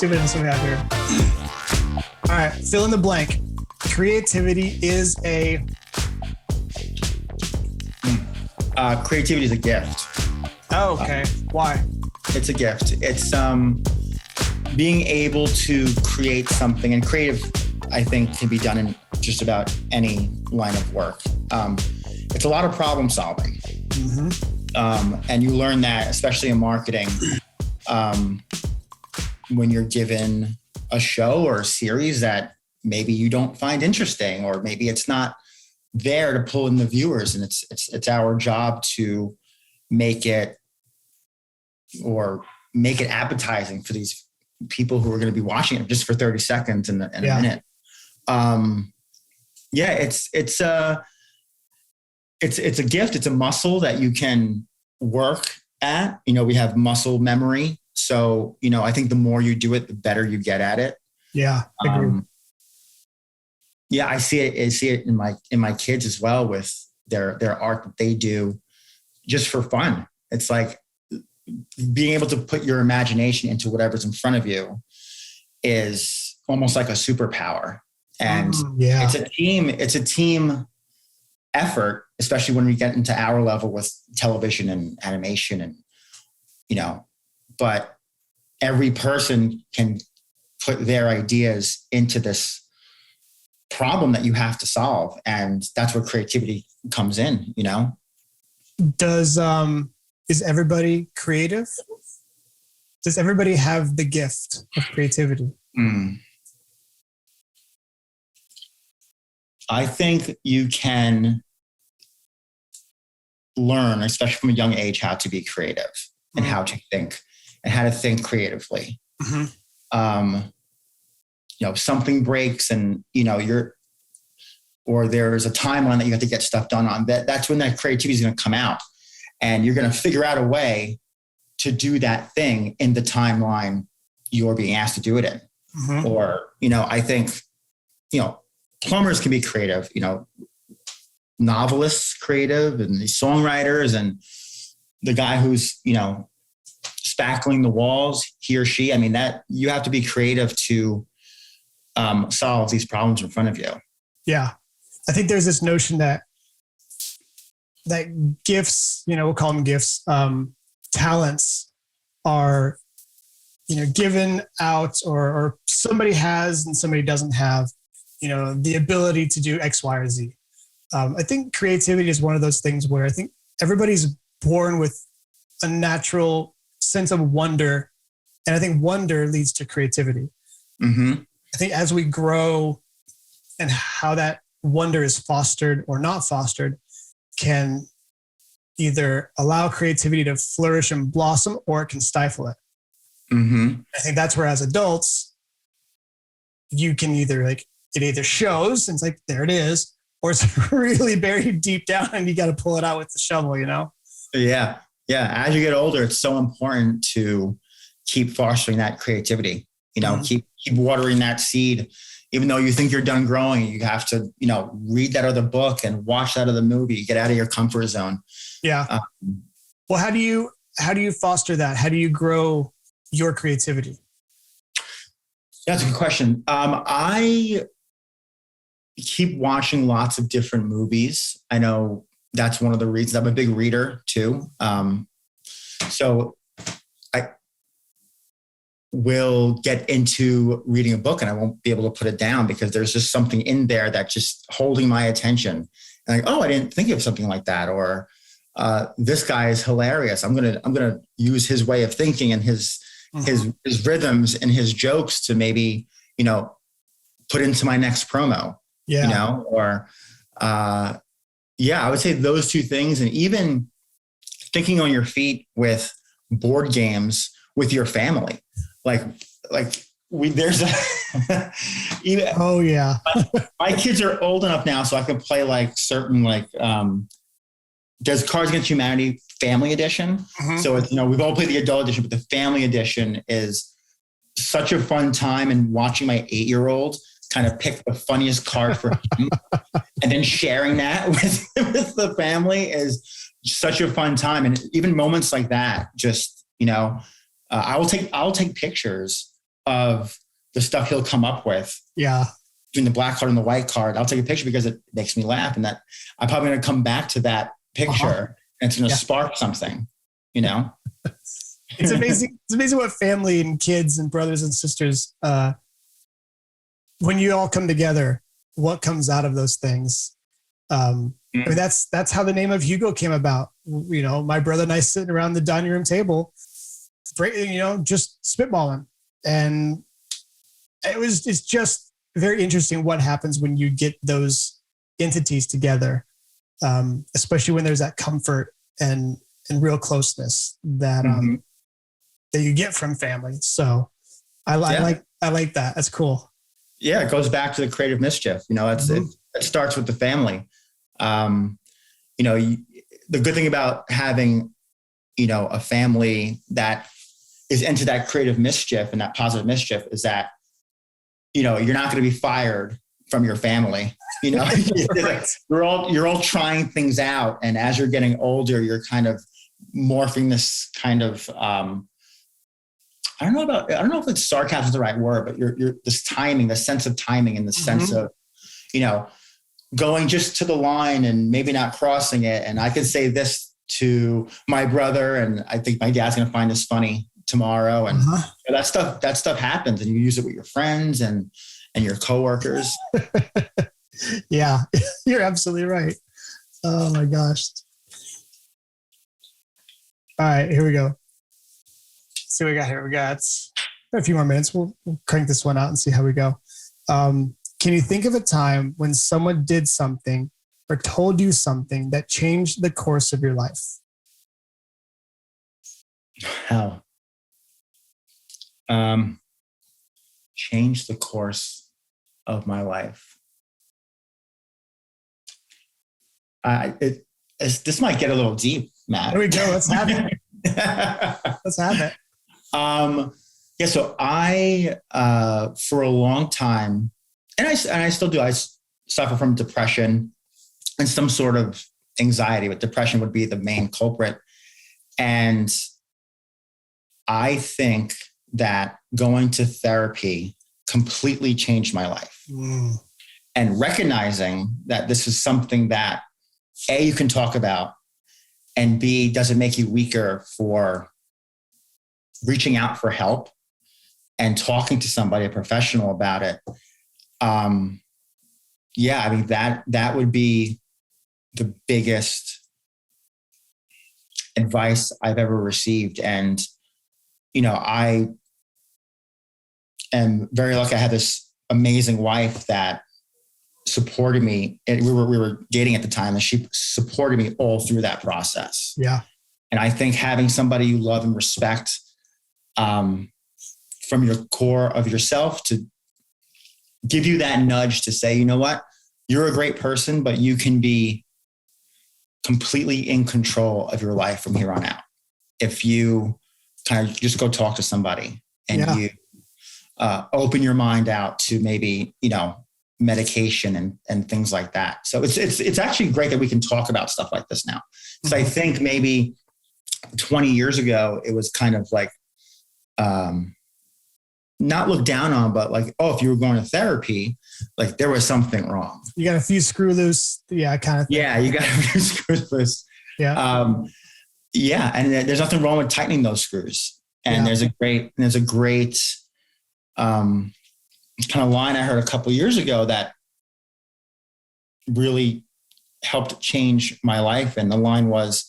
see what else we have here. All right, fill in the blank. Creativity is a... Creativity is a gift. Oh, okay. Why? It's a gift. It's being able to create something, and creative, I think, can be done in just about any line of work. It's a lot of problem solving. Mm-hmm. And you learn that, especially in marketing, when you're given a show or a series that maybe you don't find interesting, or maybe it's not there to pull in the viewers, and it's our job to make it appetizing for these people who are going to be watching it just for 30 seconds in a minute. It's a gift. It's a muscle that you can work at. We have muscle memory. So, I think the more you do it, the better you get at it. Yeah. I agree. I see it in my kids as well, with their art that they do just for fun. It's like being able to put your imagination into whatever's in front of you is almost like a superpower. And it's a team effort, especially when we get into our level with television and animation, and but every person can put their ideas into this problem that you have to solve, and that's where creativity comes in. Is everybody creative? Does everybody have the gift of creativity? I think you can learn, especially from a young age, how to be creative and how to think creatively. Mm-hmm. Something breaks, and or there's a timeline that you have to get stuff done on. That's when that creativity is going to come out, and you're going to figure out a way to do that thing in the timeline you're being asked to do it in. Mm-hmm. Or I think plumbers can be creative. Novelists creative, and the songwriters, and the guy who's spackling the walls, he or she. I mean, that you have to be creative to solve these problems in front of you. Yeah. I think there's this notion that gifts, we'll call them gifts, talents are, given out, or somebody has and somebody doesn't have, the ability to do X, Y, or Z. I think creativity is one of those things where I think everybody's born with a natural sense of wonder. And I think wonder leads to creativity. Mm-hmm. I think as we grow, and how that wonder is fostered or not fostered can either allow creativity to flourish and blossom, or it can stifle it. Mm-hmm. I think that's where, as adults, you can it either shows, and it's like, there it is, or it's really buried deep down and you got to pull it out with the shovel, Yeah. As you get older, it's so important to keep fostering that creativity, mm-hmm. keep watering that seed. Even though you think you're done growing, you have to, read that other book and watch that other movie, get out of your comfort zone. Yeah. Well, how do you foster that? How do you grow your creativity? That's a good question. I keep watching lots of different movies. I know that's one of the reasons. I'm a big reader too. So I will get into reading a book, and I won't be able to put it down because there's just something in there that's just holding my attention. And I didn't think of something like that. Or this guy is hilarious. I'm gonna use his way of thinking and his rhythms and his jokes to maybe put into my next promo. Yeah. I would say those two things, and even thinking on your feet with board games with your family. There's oh yeah. My kids are old enough now, so I can play certain there's Cards Against Humanity Family Edition. Mm-hmm. So it's, we've all played the adult edition, but the family edition is such a fun time. And watching my 8-year-old kind of pick the funniest card for him and then sharing that with the family is such a fun time. And even moments like that, just, I'll take pictures of the stuff he'll come up with. Yeah. Between the black card and the white card, I'll take a picture because it makes me laugh, and that I'm probably going to come back to that picture and it's going to spark something, you know? It's amazing. It's amazing what family and kids and brothers and sisters, when you all come together, what comes out of those things. I mean, that's how the name of Hugo came about. You know, my brother and I sitting around the dining room table, you know, just spitballing. And it's just very interesting what happens when you get those entities together, especially when there's that comfort and real closeness that that you get from family. So I like that. That's cool. Yeah, it goes back to the creative mischief. You know, it starts with the family. You know, the good thing about having, you know, a family that is into that creative mischief and that positive mischief is that, you know, you're not going to be fired from your family. You know, you're all trying things out. And as you're getting older, you're kind of morphing this kind of, I don't know if it's sarcasm is the right word, but you're this timing, the sense of timing and the sense of, you know, going just to the line and maybe not crossing it. And I could say this to my brother, and I think my dad's going to find this funny tomorrow. And that stuff happens, and you use it with your friends and your coworkers. Yeah, you're absolutely right. Oh my gosh. All right, here we go. Let's see what we got here. We got a few more minutes. We'll crank this one out and see how we go. Can you think of a time when someone did something or told you something that changed the course of your life? How? Changed the course of my life. This might get a little deep, Matt. There we go. Let's have it. Let's have it. Yeah. So I, for a long time, and I still do, I suffer from depression and some sort of anxiety, but depression would be the main culprit. And I think that going to therapy completely changed my life. And recognizing that this is something that A, you can talk about, and B, doesn't make you weaker for reaching out for help and talking to somebody, a professional, about it. Yeah, I mean, that would be the biggest advice I've ever received. And, you know, I am very lucky. I had this amazing wife that supported me. And we were dating at the time, and she supported me all through that process. Yeah. And I think having somebody you love and respect, from your core of yourself, to give you that nudge to say, you know what, you're a great person, but you can be completely in control of your life from here on out. If you kind of just go talk to somebody and you open your mind out to maybe, you know, medication and things like that. So it's actually great that we can talk about stuff like this now. So I think maybe 20 years ago, it was kind of like, not looked down on, but like, oh, if you were going to therapy, like there was something wrong. You got a few screw loose. Yeah. Kind of thing. Yeah. You got a few screws loose. Yeah. Yeah. And there's nothing wrong with tightening those screws. And there's a great kind of line I heard a couple of years ago that really helped change my life. And the line was,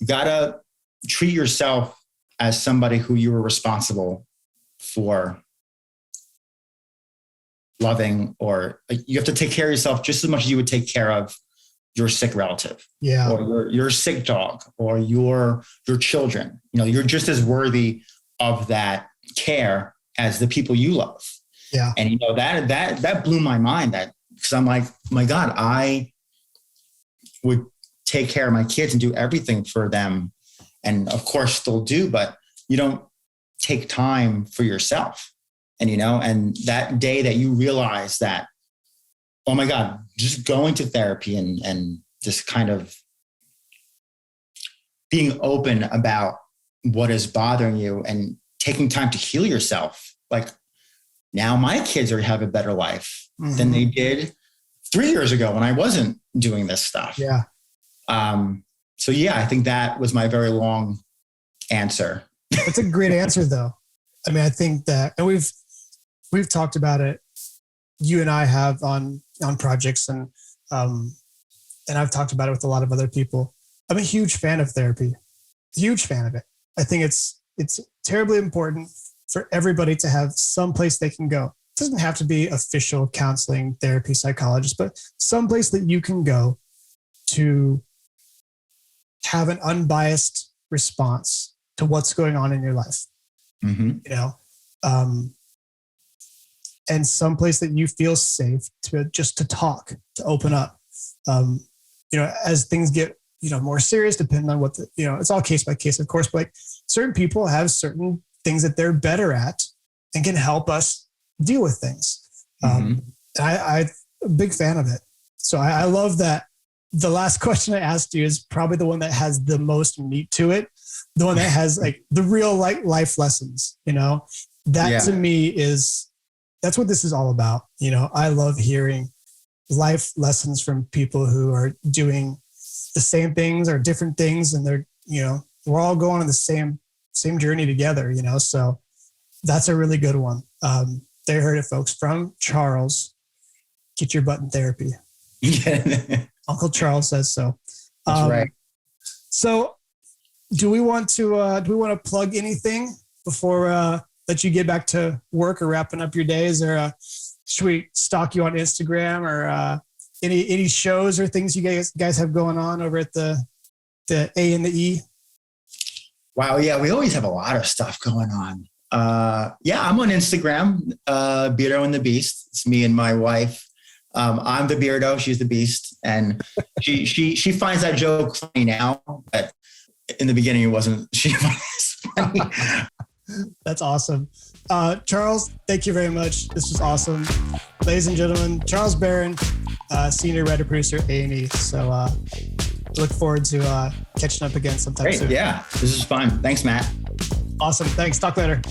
you got to treat yourself as somebody who you were responsible for loving, or you have to take care of yourself just as much as you would take care of your sick relative, or your sick dog, or your children. You know, you're just as worthy of that care as the people you love. Yeah. And you know, that blew my mind, that, because I'm like, my God, I would take care of my kids and do everything for them. And of course still do, but you don't take time for yourself. And, you know, and that day that you realize that, oh my God, just going to therapy and just kind of being open about what is bothering you and taking time to heal yourself. Like, now my kids have a better life than they did 3 years ago when I wasn't doing this stuff. Yeah. So yeah, I think that was my very long answer. That's a great answer though. I mean, I think that, and we've talked about it. You and I have on projects, and I've talked about it with a lot of other people. I'm a huge fan of therapy, huge fan of it. I think it's terribly important for everybody to have some place they can go. It doesn't have to be official counseling, therapy, psychologist, but some place that you can go to have an unbiased response to what's going on in your life. You know, and someplace that you feel safe to just to talk, to open up. You know, as things get, you know, more serious, depending on what you know, it's all case by case, of course, but like certain people have certain things that they're better at and can help us deal with things. I'm a big fan of it. So I love that. The last question I asked you is probably the one that has the most meat to it. The one that has like the real life lessons, you know, that to me that's what this is all about. You know, I love hearing life lessons from people who are doing the same things or different things. And they're, you know, we're all going on the same journey together, you know? So that's a really good one. They heard it, folks, from Charles. Get your butt in therapy. Uncle Charles says so. That's right. So do we want to plug anything before let you get back to work or wrapping up your days, or should we stalk you on Instagram, or any shows or things you guys have going on over at the A and the E? Wow. Yeah. We always have a lot of stuff going on. I'm on Instagram, Beardo and the Beast. It's me and my wife. I'm the Beardo. She's the Beast. And she finds that joke funny now, but in the beginning it wasn't. She finds it funny. That's awesome. Charles, thank you very much. This was awesome. Ladies and gentlemen, Charles Barron, senior writer producer, A&E. So look forward to catching up again sometime soon. Yeah, this is fun. Thanks, Matt. Awesome. Thanks. Talk later.